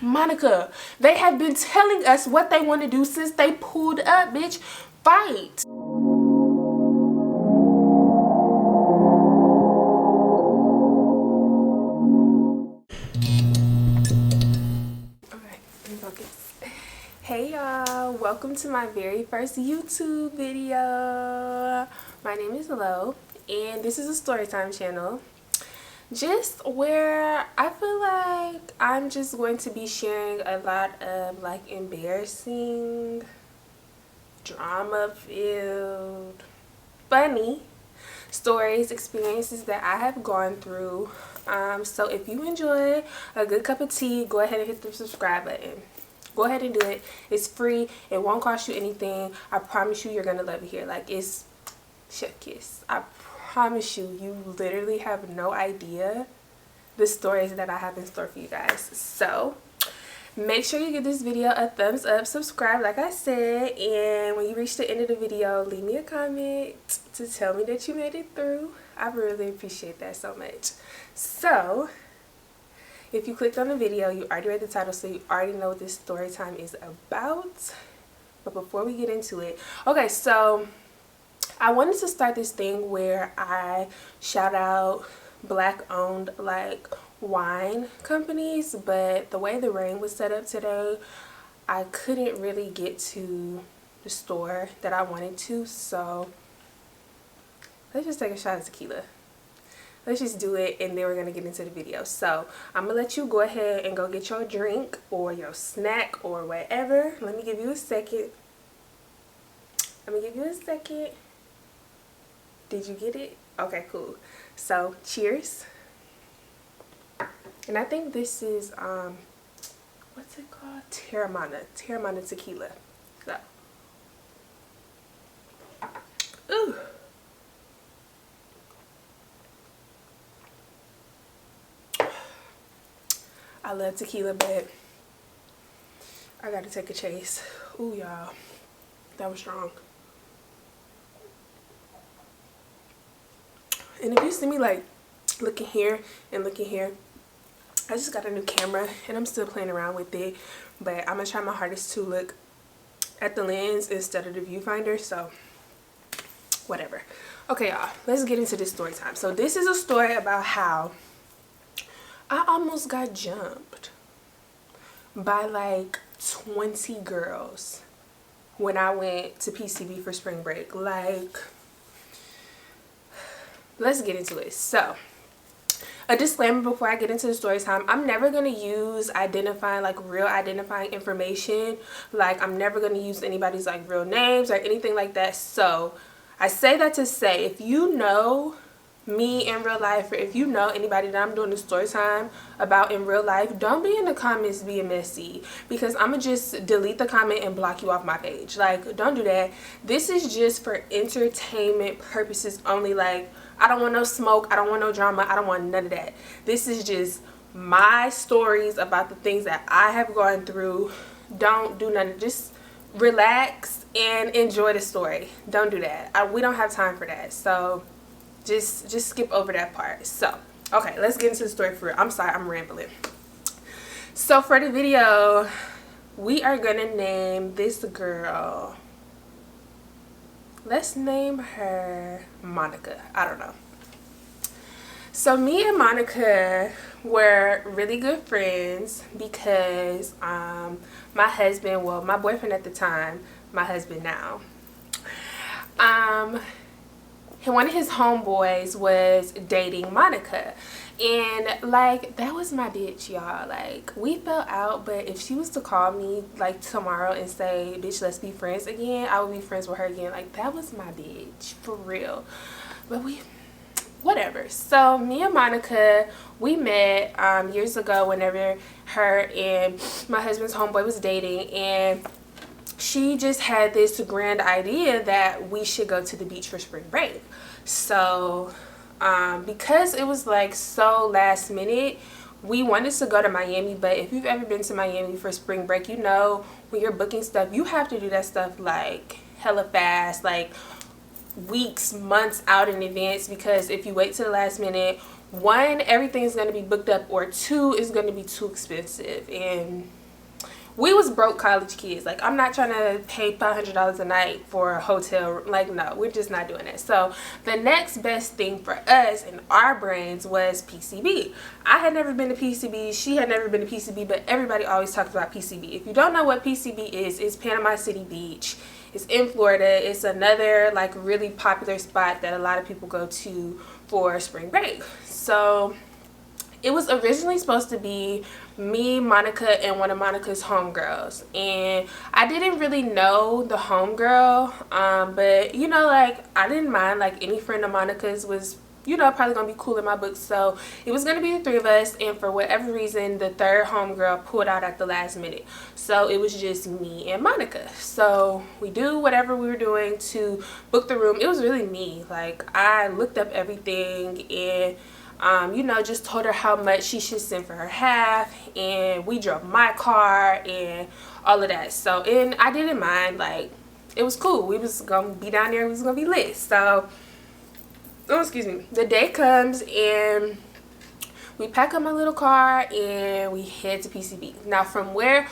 Monica, they have been telling us what they want to do since they pulled up, bitch. Fight. Okay, let me focus. Hey y'all, welcome to my very first YouTube video. My name is Lo, and this is a storytime channel. Just where I feel like I'm just going to be sharing a lot of like embarrassing, drama filled, funny stories, experiences that I have gone through. So if you enjoy a good cup of tea, go ahead and hit the subscribe button. Go ahead and do it. It's free. It won't cost you anything. I promise you, you're gonna love it here. Like, it's chef kiss. I promise you, you literally have no idea the stories that I have in store for you guys. So make sure you give this video a thumbs up, subscribe like I said, and when you reach the end of the video, leave me a comment to tell me that you made it through. I really appreciate that so much. So if you clicked on the video, you already read the title, so you already know what this story time is about. But before we get into it, okay, so I wanted to start this thing where I shout out black owned like wine companies, but the way the rain was set up today, I couldn't really get to the store that I wanted to. So let's just take a shot of tequila. Let's just do it, and then we're gonna get into the video. So I'm gonna let you go ahead and go get your drink or your snack or whatever. Let me give you a second. Did you get it? Okay, cool. So cheers. And I think this is what's it called? Terramana tequila. So ooh. I love tequila, but I gotta take a chase. Ooh, y'all, that was strong. And if you see me like looking here and looking here, I just got a new camera and I'm still playing around with it, but I'm gonna try my hardest to look at the lens instead of the viewfinder, so whatever. Okay, y'all, let's get into this story time. So this is a story about how I almost got jumped by like 20 girls when I went to PCB for spring break. Like, let's get into it. So a disclaimer before I get into the story time: I'm never going to use real identifying information. Like, I'm never going to use anybody's like real names or anything like that. So I say that to say, if you know me in real life, or if you know anybody that I'm doing the story time about in real life, don't be in the comments being messy, because I'm gonna just delete the comment and block you off my page. Like, don't do that. This is just for entertainment purposes only. Like, I don't want no smoke, I don't want no drama, I don't want none of that. This is just my stories about the things that I have gone through. Don't do nothing. Just relax and enjoy the story. Don't do that. We don't have time for that. So just skip over that part. So okay, let's get into the story for real. I'm sorry, I'm rambling. So for the video, we are gonna name this girl, let's name her Monica. I don't know. So me and Monica were really good friends because my husband, well, my boyfriend at the time, my husband now, one of his homeboys was dating Monica, and like, that was my bitch, y'all. Like, we fell out, but if she was to call me like tomorrow and say, bitch, let's be friends again, I would be friends with her again. Like, that was my bitch for real. But whatever. So me and Monica, we met years ago whenever her and my husband's homeboy was dating, and she just had this grand idea that we should go to the beach for spring break. So because it was like so last minute, we wanted to go to Miami. But if you've ever been to Miami for spring break, you know when you're booking stuff, you have to do that stuff like hella fast, like weeks, months out in advance, because if you wait to the last minute, one, everything's going to be booked up, or two, it's going to be too expensive. And we was broke college kids. Like, I'm not trying to pay $500 a night for a hotel. Like, no, we're just not doing that. So the next best thing for us in our brains was PCB. I had never been to PCB. She had never been to PCB, but everybody always talks about PCB. If you don't know what PCB is, it's Panama City Beach. It's in Florida. It's another like really popular spot that a lot of people go to for spring break. So it was originally supposed to be me, Monica, and one of Monica's homegirls. And I didn't really know the homegirl, but, you know, like, I didn't mind. Like, any friend of Monica's was, you know, probably going to be cool in my book. So it was going to be the three of us. And for whatever reason, the third homegirl pulled out at the last minute. So it was just me and Monica. So we do whatever we were doing to book the room. It was really me. Like, I looked up everything and you know, just told her how much she should send for her half, and we drove my car and all of that. So, and I didn't mind. Like, it was cool. We was gonna be down there. We was gonna be lit. So, oh, excuse me. The day comes and we pack up my little car and we head to PCB. Now, from where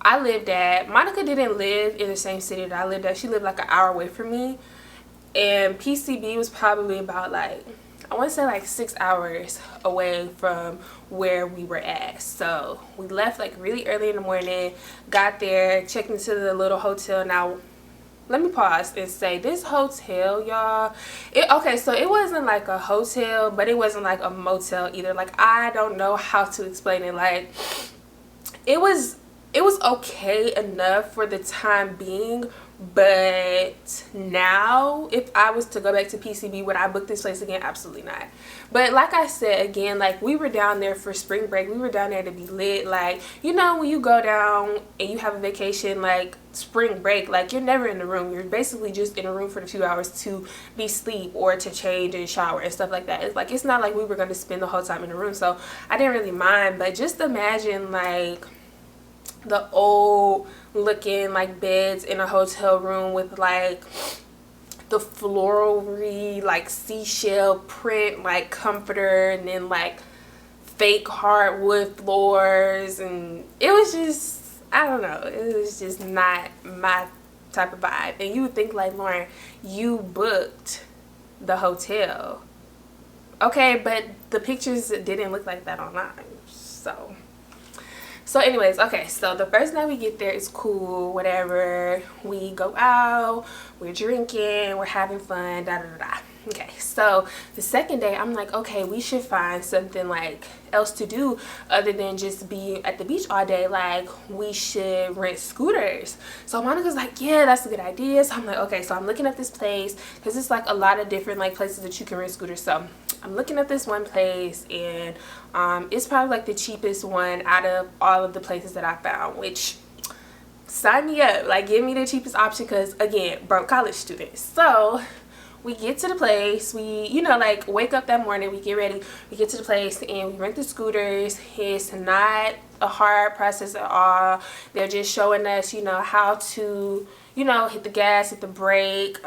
I lived at, Monica didn't live in the same city that I lived at. She lived like an hour away from me, and PCB was probably about like, I want to say like 6 hours away from where we were at. So we left like really early in the morning, got there, checked into the little hotel. Now let me pause and say, this hotel, y'all, okay, so it wasn't like a hotel, but it wasn't like a motel either. Like, I don't know how to explain it. Like, it was okay enough for the time being, but now if I was to go back to PCB, would I book this place again? Absolutely not. But like I said, again, like, we were down there for spring break. We were down there to be lit. Like, you know, when you go down and you have a vacation like spring break, like, you're never in the room. You're basically just in a room for a few hours to be sleep or to change and shower and stuff like that. It's like, it's not like we were going to spend the whole time in the room, so I didn't really mind. But just imagine like the old looking like beds in a hotel room with like the florally like seashell print like comforter, and then like fake hardwood floors, and it was just, I don't know, it was just not my type of vibe. And you would think like, Lauren, you booked the hotel, okay, but the pictures didn't look like that online. So anyways, okay, so the first night we get there is cool, whatever. We go out, we're drinking, we're having fun, da da da da. Okay, so the second day I'm like, okay, we should find something like else to do other than just be at the beach all day. Like, we should rent scooters. So Monica's like, yeah, that's a good idea. So I'm like, okay, so I'm looking at this place because it's like a lot of different like places that you can rent scooters. So I'm looking at this one place, and it's probably like the cheapest one out of all of the places that I found, which, sign me up. Like, give me the cheapest option because, again, broke college students. So we get to the place, we, you know, like, wake up that morning, we get ready, we get to the place, and we rent the scooters. It's not a hard process at all. They're just showing us, you know, how to, you know, hit the gas, hit the brake,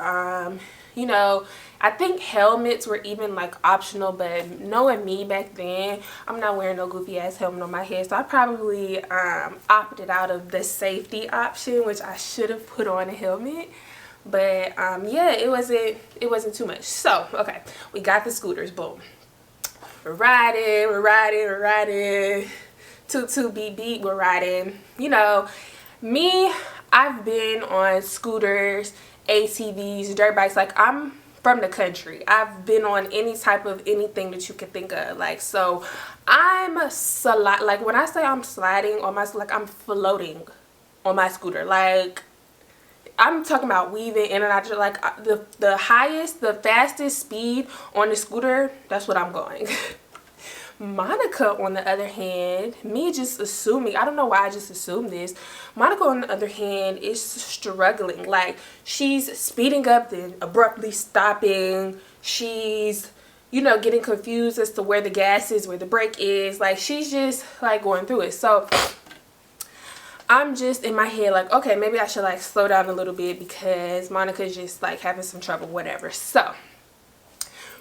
you know, I think helmets were even like optional, but knowing me back then, I'm not wearing no goofy ass helmet on my head, so I probably opted out of the safety option, which I should have put on a helmet. But yeah, it wasn't too much. So okay, we got the scooters, boom, we're riding, toot toot beep beep, we're riding. You know me, I've been on scooters, ATVs, dirt bikes. Like, I'm from the country. I've been on any type of anything that you could think of. Like, so I'm like, when I say I'm sliding on my, like, I'm floating on my scooter. Like, I'm talking about weaving in and out. Like, the highest, the fastest speed on the scooter, that's what I'm going. Monica, on the other hand, me just assuming, I don't know why I just assumed this, Monica, on the other hand, is struggling. Like, she's speeding up, then abruptly stopping. She's, you know, getting confused as to where the gas is, where the brake is. Like, she's just, like, going through it. So I'm just in my head like, okay, maybe I should, like, slow down a little bit because Monica's just, like, having some trouble, whatever. So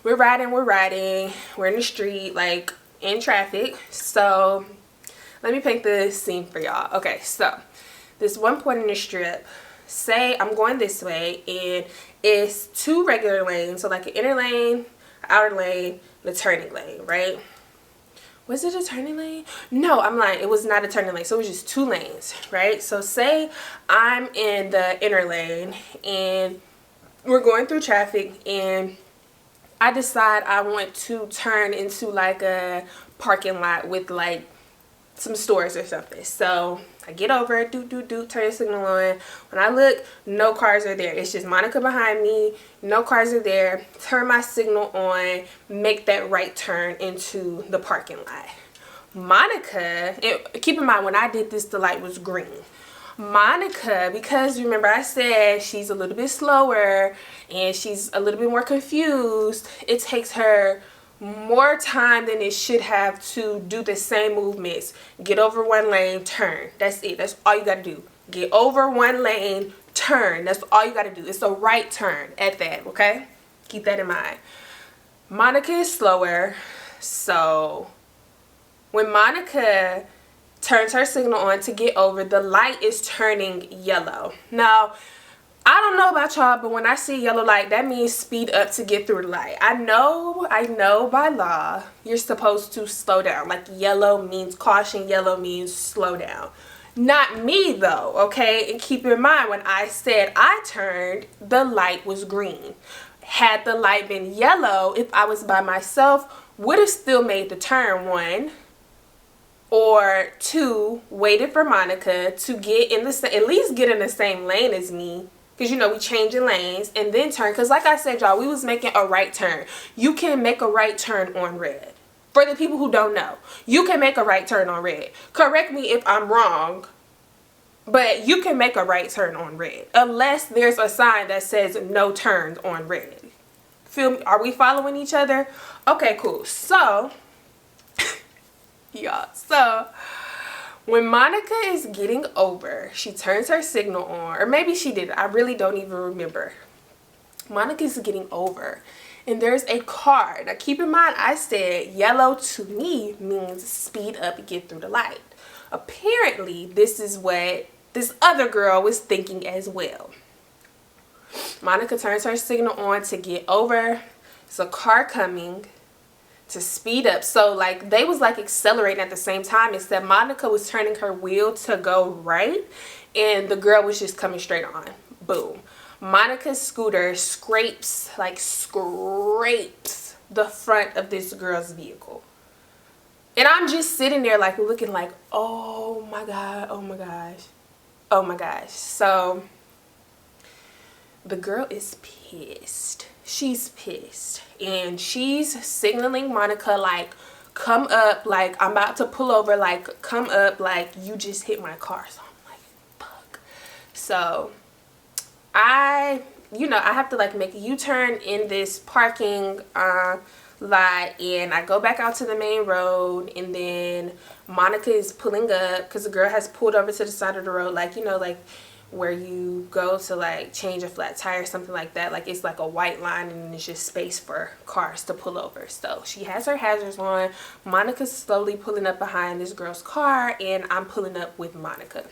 we're riding, we're in the street, like in traffic. So let me paint the scene for y'all. Okay, so this one point in the strip, say I'm going this way, and it's two regular lanes, so like an inner lane, outer lane, the turning lane, right? Was it a turning lane? No, I'm lying. It was not a turning lane. So it was just two lanes, right? So say I'm in the inner lane and we're going through traffic, and I decide I want to turn into like a parking lot with like some stores or something. So I get over, turn the signal on. When I look, no cars are there. It's just Monica behind me. No cars are there. Turn my signal on, make that right turn into the parking lot. Monica, keep in mind when I did this, the light was green. Monica, because remember I said she's a little bit slower and she's a little bit more confused, it takes her more time than it should have to do the same movements. Get over one lane, turn. That's it. That's all you got to do. Get over one lane, turn. That's all you got to do. It's a right turn at that, okay? Keep that in mind. Monica is slower, so when Monica turns her signal on to get over, the light is turning yellow. Now, I don't know about y'all, but when I see yellow light, that means speed up to get through the light. I know by law, you're supposed to slow down. Like yellow means caution, yellow means slow down. Not me though, okay? And keep in mind, when I said I turned, the light was green. Had the light been yellow, if I was by myself, would have still made the turn, one. Or two, waited for Monica to get in the at least get in the same lane as me. Because, you know, we changing lanes and then turn. Because like I said, y'all, we was making a right turn. You can make a right turn on red. For the people who don't know, you can make a right turn on red. Correct me if I'm wrong, but you can make a right turn on red. Unless there's a sign that says no turns on red. Feel me? Are we following each other? Okay, cool. So, y'all, so when Monica is getting over, she turns her signal on, or maybe she did. I really don't even remember. Monica's getting over, and there's a car. Now, keep in mind, I said yellow to me means speed up and get through the light. Apparently, this is what this other girl was thinking as well. Monica turns her signal on to get over. There's a car coming to speed up. So like they was like accelerating at the same time, except Monica was turning her wheel to go right and the girl was just coming straight on. Boom. Monica's scooter scrapes the front of this girl's vehicle. And I'm just sitting there like looking like, oh my god, oh my gosh, oh my gosh. So the girl is pissed. She's pissed. And she's signaling Monica like, come up, like I'm about to pull over, like come up, like you just hit my car. So I'm like, fuck. So I have to like make a U-turn in this parking lot, and I go back out to the main road, and then Monica is pulling up because the girl has pulled over to the side of the road, like, you know, like where you go to like change a flat tire or something like that. Like it's like a white line and it's just space for cars to pull over. So she has her hazards on. Monica's slowly pulling up behind this girl's car, and I'm pulling up with Monica.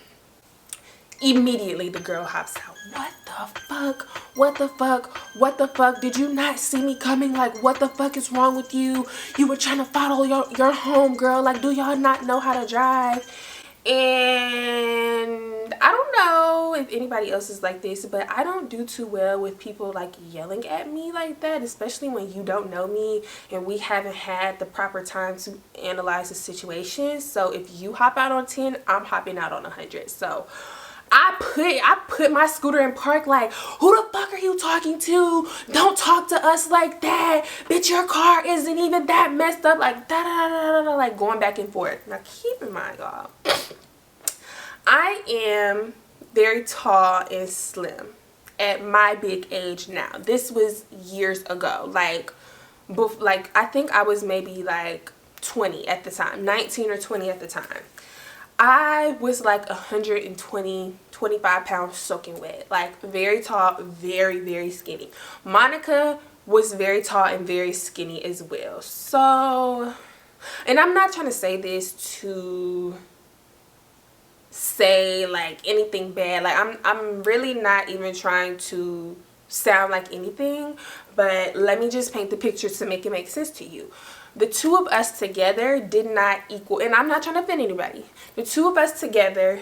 Immediately the girl hops out. What the fuck? What the fuck? What the fuck? Did you not see me coming? Like, what the fuck is wrong with you? You were trying to follow your home, girl. Like, do y'all not know how to drive? And I don't know if anybody else is like this, but I don't do too well with people like yelling at me like that, especially when you don't know me and we haven't had the proper time to analyze the situation. So if you hop out on 10, I'm hopping out on 100. So I put my scooter in park like, who the fuck are you talking to? Don't talk to us like that. Bitch, your car isn't even that messed up. Like, da da da da da, like going back and forth. Now, keep in mind, y'all, I am very tall and slim at my big age now. This was years ago. Like I think I was maybe like 20 at the time, 19 or 20 at the time. I was like 125 pounds soaking wet, like very tall, very, very skinny. Monica was very tall and very skinny as well. So, and I'm not trying to say this to say like anything bad. Like I'm really not even trying to sound like anything, but let me just paint the picture to make it make sense to you. The two of us together did not equal, and I'm not trying to offend anybody, the two of us together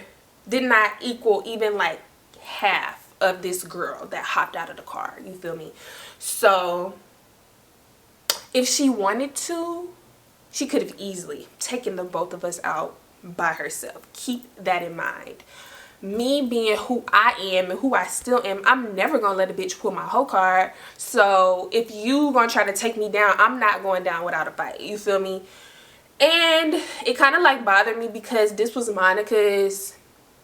did not equal even like half of this girl that hopped out of the car. You feel me? So if she wanted to, she could have easily taken the both of us out by herself. Keep that in mind. Me being who I am and who I still am, I'm never gonna let a bitch pull my whole card. So if you gonna try to take me down, I'm not going down without a fight. You feel me? And it kind of like bothered me because this was Monica's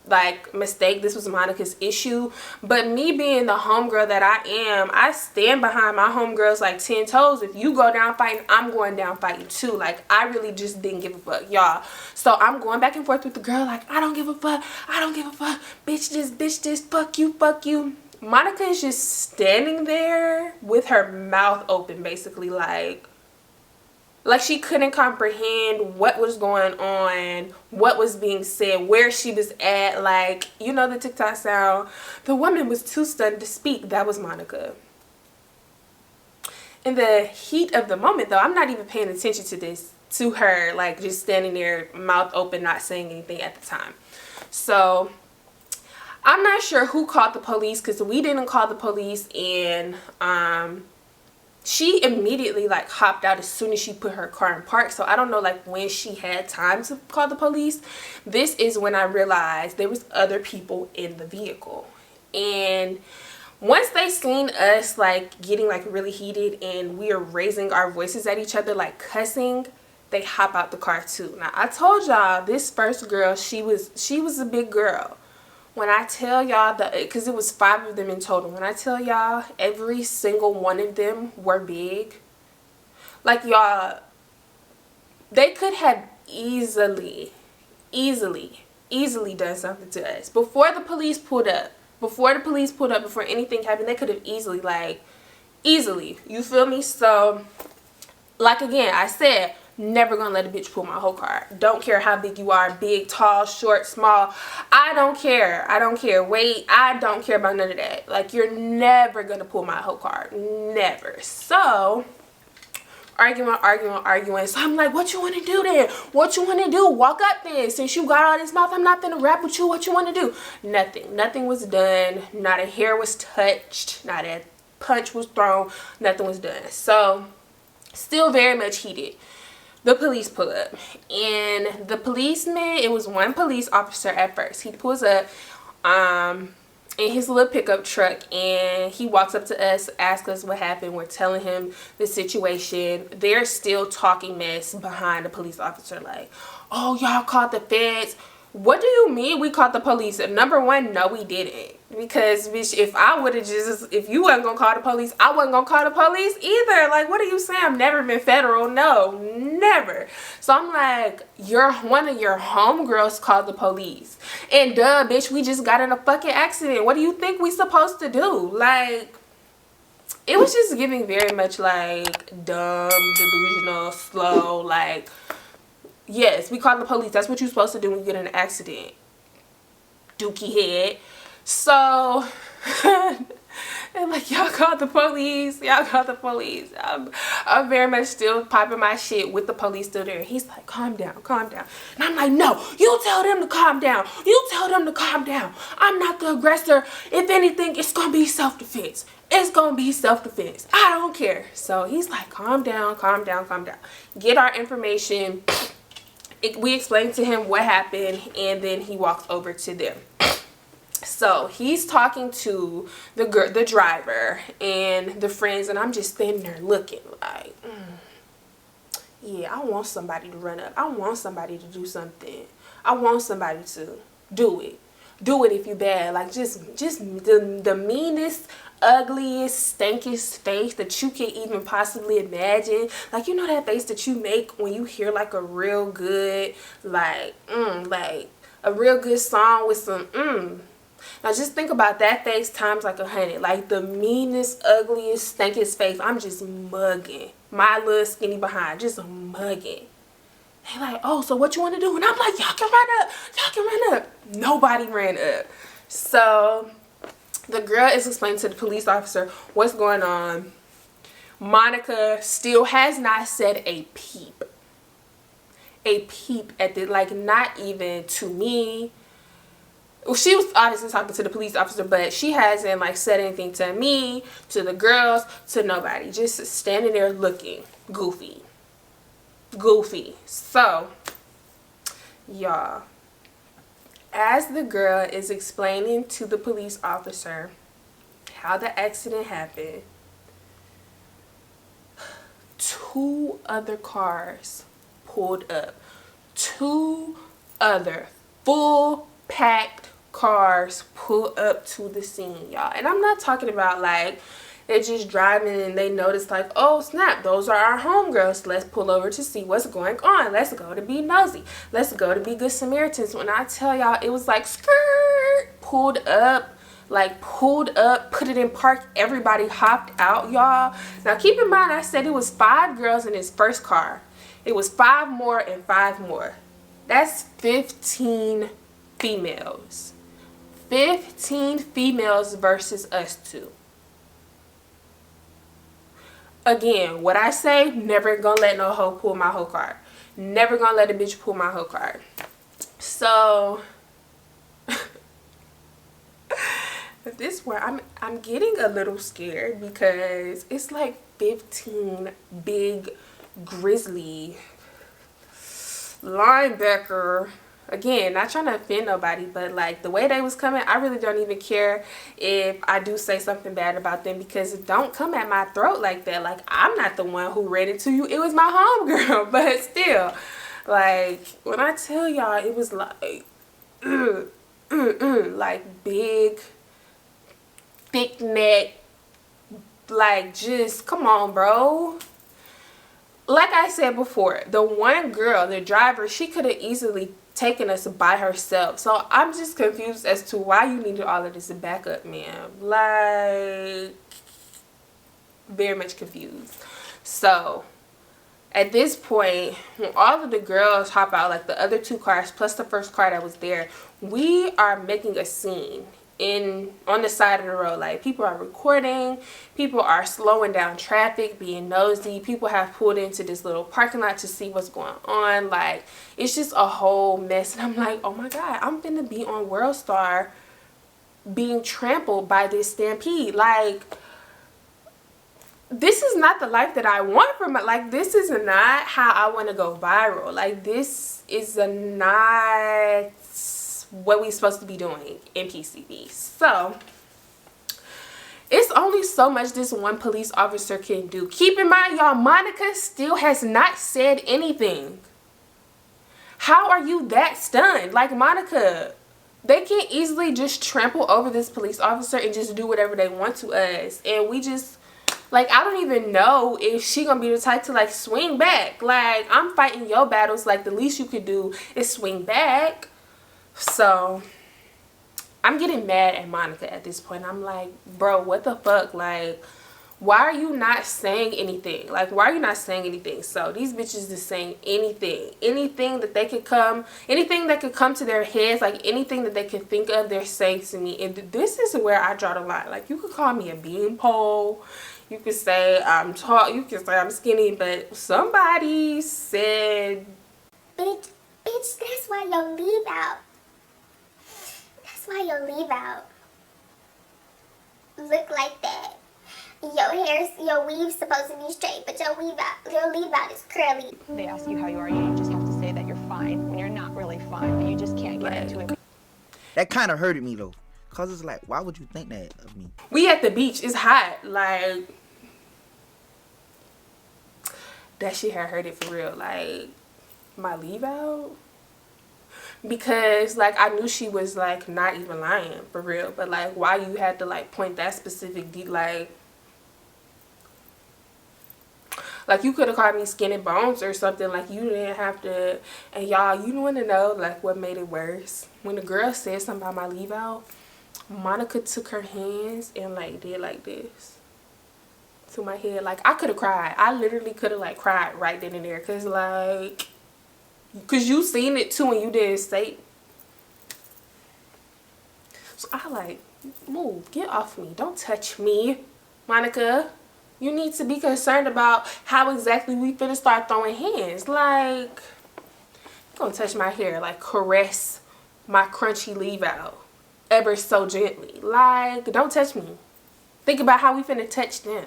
like mistake. This was Monica's issue. But me being the homegirl that I am, I stand behind my homegirls like 10 toes. If you go down fighting, I'm going down fighting too. Like, I really just didn't give a fuck, y'all. So I'm going back and forth with the girl like, I don't give a fuck, I don't give a fuck, bitch this, fuck you, fuck you. Monica is just standing there with her mouth open, basically like she couldn't comprehend what was going on, what was being said, where she was at. Like, you know the TikTok sound, the woman was too stunned to speak. That was Monica. In the heat of the moment though, I'm not even paying attention to this, to her, like just standing there mouth open, not saying anything at the time. So I'm not sure who called the police, because we didn't call the police, and she immediately like hopped out as soon as she put her car in park. So I don't know like when she had time to call the police. This is when I realized there was other people in the vehicle. And once they seen us like getting like really heated and we are raising our voices at each other like cussing, they hop out the car too. Now I told y'all this first girl, she was a big girl. When I tell y'all, because it was 5 of them in total, when I tell y'all every single one of them were big, like y'all, they could have easily done something to us. Before the police pulled up, before anything happened, they could have easily, you feel me? So, like again, I said, never gonna let a bitch pull my whole card. Don't care how big you are, big, tall, short, small. I don't care. Weight, I don't care about none of that. Like, you're never gonna pull my whole card. Never. So, arguing. So I'm like, what you want to do then? What you want to do? Walk up then. Since you got all this mouth, I'm not gonna rap with you. What you want to do? Nothing was done. Not a hair was touched. Not a punch was thrown. Nothing was done. So, still very much heated. The police pull up, and the policeman, it was one police officer at first. He pulls up in his little pickup truck, and he walks up to us, asks us what happened. We're telling him the situation. They're still talking mess behind the police officer like, oh, y'all called the feds. What do you mean we called the police? Number one, no, we didn't. Because, bitch, if you wasn't going to call the police, I wasn't going to call the police either. Like, what are you saying? I've never been federal. No, never. So I'm like, one of your homegirls called the police. And duh, bitch, we just got in a fucking accident. What do you think we supposed to do? Like, it was just giving very much like dumb, delusional, slow, like, yes, we called the police. That's what you're supposed to do when you get in an accident, dookie head. So, and like, y'all called the police. I'm very much still popping my shit with the police still there. He's like, calm down. And I'm like, no, you tell them to calm down. I'm not the aggressor. If anything, it's going to be self-defense. I don't care. So he's like, calm down. Get our information. We explained to him what happened, and then he walks over to them. So he's talking to the driver and the friends, and I'm just standing there looking like, yeah, I want somebody to run up. I want somebody to do something. I want somebody to do it. Do it if you bad. Like, just the meanest, ugliest, stankiest face that you can even possibly imagine. Like, you know that face that you make when you hear like a real good, like a real good song with some Now just think about that face times like 100. Like the meanest, ugliest, stankiest face. I'm just mugging. My little skinny behind, just mugging. They like, oh, so what you want to do? And I'm like, y'all can run up. Y'all can run up. Nobody ran up. So the girl is explaining to the police officer what's going on. Monica still has not said a peep. A peep at the, like, not even to me. Well, she was obviously talking to the police officer, but she hasn't like said anything to me, to the girls, to nobody. Just standing there looking goofy. Goofy. So, y'all, as the girl is explaining to the police officer how the accident happened, 2 other cars pulled up. 2 other full packed cars pull up to the scene, y'all. And I'm not talking about like they're just driving and they notice like, oh snap, those are our homegirls, let's pull over to see what's going on, let's go to be nosy, let's go to be good Samaritans. When I tell y'all, it was like skirt, pulled up, like pulled up, put it in park, everybody hopped out, y'all. Now keep in mind, I said it was 5 girls in his first car. It was 5 more and 5 more. That's 15 females. 15 females versus us 2. Again, what I say, never gonna let no hoe pull my whole card. Never gonna let a bitch pull my whole card. So at this point, I'm getting a little scared because it's like 15 big grizzly linebacker. Again, not trying to offend nobody, but like the way they was coming, I really don't even care if I do say something bad about them, because don't come at my throat like that. Like, I'm not the one who read it to you, it was my homegirl. But still, like, when I tell y'all, it was like like big, thick neck, like, just come on, bro. Like I said before, the one girl, the driver, she could have easily taken us by herself. So I'm just confused as to why you needed all of this backup, man. Like, very much confused. So at this point, when all of the girls hop out, like the other 2 cars plus the first car that was there, we are making a scene on the side of the road. Like, people are recording, people are slowing down traffic, being nosy, people have pulled into this little parking lot to see what's going on. Like, it's just a whole mess. And I'm like, oh my god, I'm finna be on World Star being trampled by this stampede. Like, this is not the life that I want for my, like, this is not how I want to go viral. Like, this is not what we supposed to be doing in PCB. So it's only so much this one police officer can do. Keep in mind, y'all, Monica still has not said anything. How are you that stunned? Like, Monica, they can easily just trample over this police officer and just do whatever they want to us, and we just, like, I don't even know if she gonna be the type to like swing back. Like, I'm fighting your battles, like the least you could do is swing back. So I'm getting mad at Monica at this point. I'm like, bro, what the fuck? Like, why are you not saying anything? Like, why are you not saying anything? So these bitches just saying anything that they could come, anything that could come to their heads, like anything that they could think of, they're saying to me. And this is where I draw the line. Like, you could call me a beanpole, you could say I'm tall, you could say I'm skinny, but somebody said, bitch, that's why your leave out. That's why your leave out look like that. Your weave's supposed to be straight, but your leave out is curly. They ask you how you are, you just have to say that you're fine when you're not really fine, but you just can't get into it. That kind of hurted me though, cause it's like, why would you think that of me? we at the beach, it's hot. Like, that shit had hurt it for real. Like, my leave out, because like I knew she was like not even lying for real, but like why you had to like point that specific like you could have called me skin and bones or something. Like, you didn't have to. And y'all, you want to know like what made it worse? When the girl said something about my leave out, Monica took her hands and like did like this to my head. Like I could have cried. I literally could have like cried right then and there, cause you seen it too and you didn't say. So I like, move, get off me, don't touch me, Monica. You need to be concerned about how exactly we finna start throwing hands. Like, you gonna touch my hair, like caress my crunchy leave out ever so gently. Like, don't touch me. Think about how we finna touch them.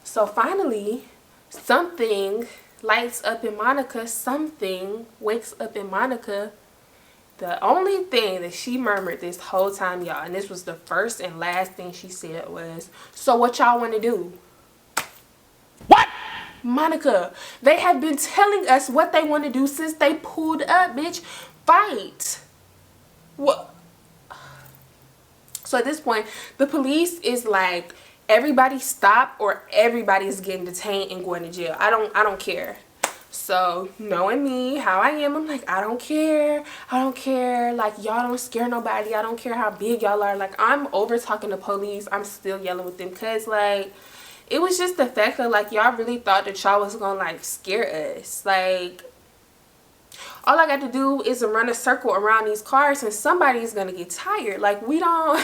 So finally, something lights up in Monica. Something wakes up in Monica. The only thing that she murmured this whole time, y'all, and this was the first and last thing she said was, so what y'all want to do? What? Monica, they have been telling us what they want to do since they pulled up, bitch. Fight. What? So at this point, the police is like, everybody stop or everybody is getting detained and going to jail. I don't care. So knowing me, how I am, I'm like, I don't care. Like, y'all don't scare nobody. I don't care how big y'all are. Like, I'm over talking to police. I'm still yelling with them because, like, it was just the fact that, like, y'all really thought that y'all was gonna, like, scare us. Like, all I got to do is run a circle around these cars and somebody's gonna get tired. Like, we don't...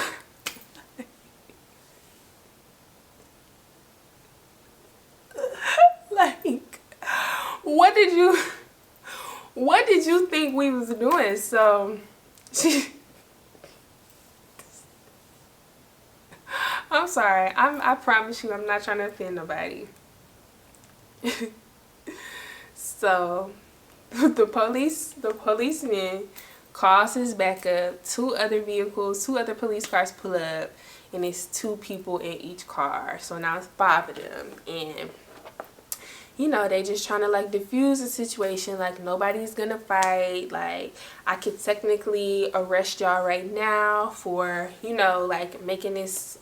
like, what did you think we was doing? So I'm sorry. I promise you I'm not trying to offend nobody. So the policeman calls his backup. 2 other vehicles, 2 other police cars pull up, and it's 2 people in each car. So now it's 5 of them, and you know, they just trying to like diffuse the situation. Like, nobody's gonna fight. Like, I could technically arrest y'all right now for, you know, like making this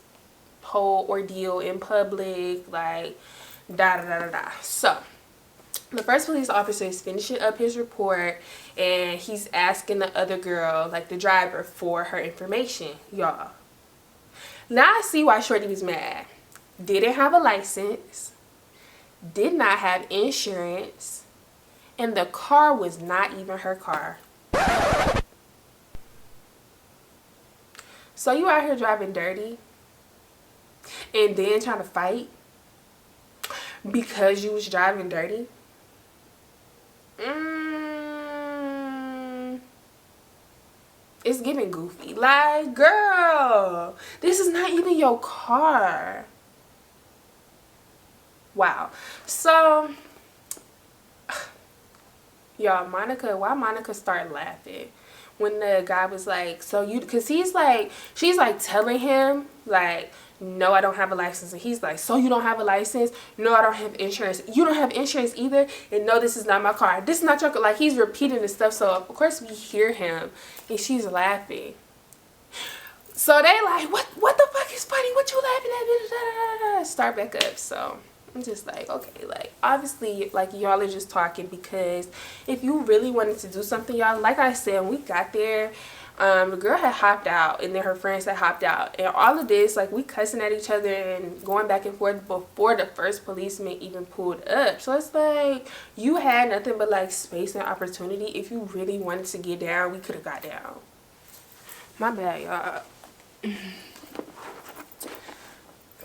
whole ordeal in public. Like, da da da da da. So the first police officer is finishing up his report and he's asking the other girl, like the driver, for her information, y'all. Now I see why Shorty was mad. Didn't have a license, did not have insurance, and the car was not even her car. So you out here driving dirty and then trying to fight because you was driving dirty? It's giving goofy. Like, girl, this is not even your car. Wow. So, y'all, why Monica started laughing when the guy was like, so you, because he's like, she's like telling him, like, no, I don't have a license. And he's like, so you don't have a license? No, I don't have insurance. You don't have insurance either? And no, this is not my car. This is not your car. Like, he's repeating this stuff. So, of course, we hear him. And she's laughing. So, they like, what the fuck is funny? What you laughing at? Start back up. So, I'm just like, okay, like, obviously, like, y'all are just talking because if you really wanted to do something, y'all, like I said, when we got there, the girl had hopped out and then her friends had hopped out, and all of this, like, we cussing at each other and going back and forth before the first policeman even pulled up. So it's like, you had nothing but like space and opportunity. If you really wanted to get down, we could have got down. My bad, y'all.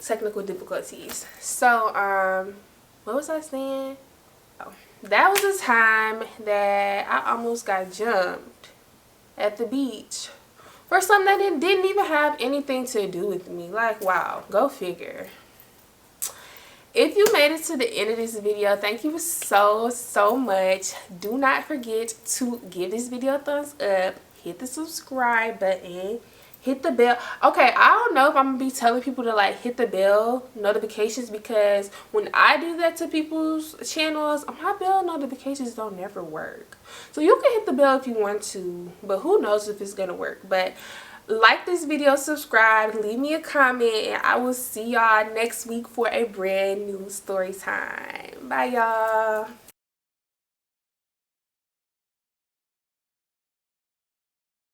Technical difficulties. So what was I saying? Oh, that was the time that I almost got jumped at the beach for something that didn't even have anything to do with me. Like, wow, go figure. If you made it to the end of this video, thank you so much. Do not forget to give this video a thumbs up, hit the subscribe button, hit the bell. Okay, I don't know if I'm gonna be telling people to like hit the bell notifications, because when I do that to people's channels, my bell notifications don't never work. So you can hit the bell if you want to, but who knows if it's gonna work. But like this video, subscribe, leave me a comment, and I will see y'all next week for a brand new story time. Bye, y'all.